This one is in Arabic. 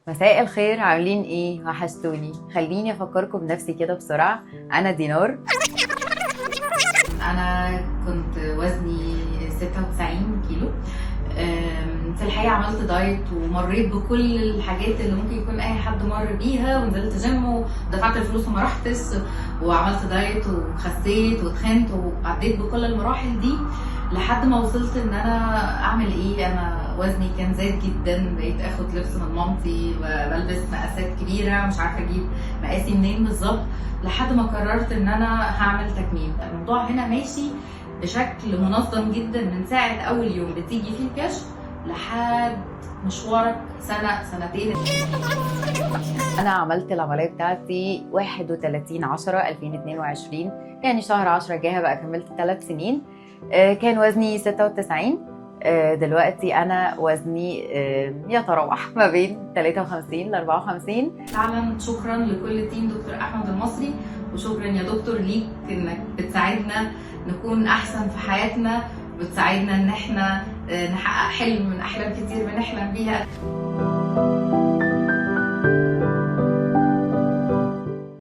مساء الخير، عاملين ايه؟ وحشتوني. خليني افكركم بنفسي كده بسرعه. انا دينار. انا كنت وزني 96 كيلو. في الحقيقه عملت دايت ومريت بكل الحاجات اللي ممكن يكون اي حد مر بيها، ونزلت جيم ودفعت الفلوس وما رحتش، وعملت دايت وخسيت وتخنت وعديت بكل المراحل دي لحد ما وصلت ان انا اعمل ايه. انا وزني كان زاد جدا، بقيت اخد لبس من مامتي وبلبس مقاسات كبيره، مش عارفه اجيب مقاسي منين بالظبط، لحد ما قررت ان انا هعمل تكميم. الموضوع هنا ماشي بشكل منظم جدا من ساعه اول يوم بتيجي فيه الكشف لحد مشوارك سنه سنتين. انا عملت العمليه بتاعتي 31/10/2022، يعني شهر 10 الجاي بقى كملت 3 سنين. كان وزني 96. دلوقتي انا وزني يتراوح ما بين 53 ل 54. فعلا شكرا لكل تيم دكتور احمد المصري، وشكرا يا دكتور ليك انك بتساعدنا نكون احسن في حياتنا، بتساعدنا ان احنا نحقق حلم من احلام كتير بنحلم بيها.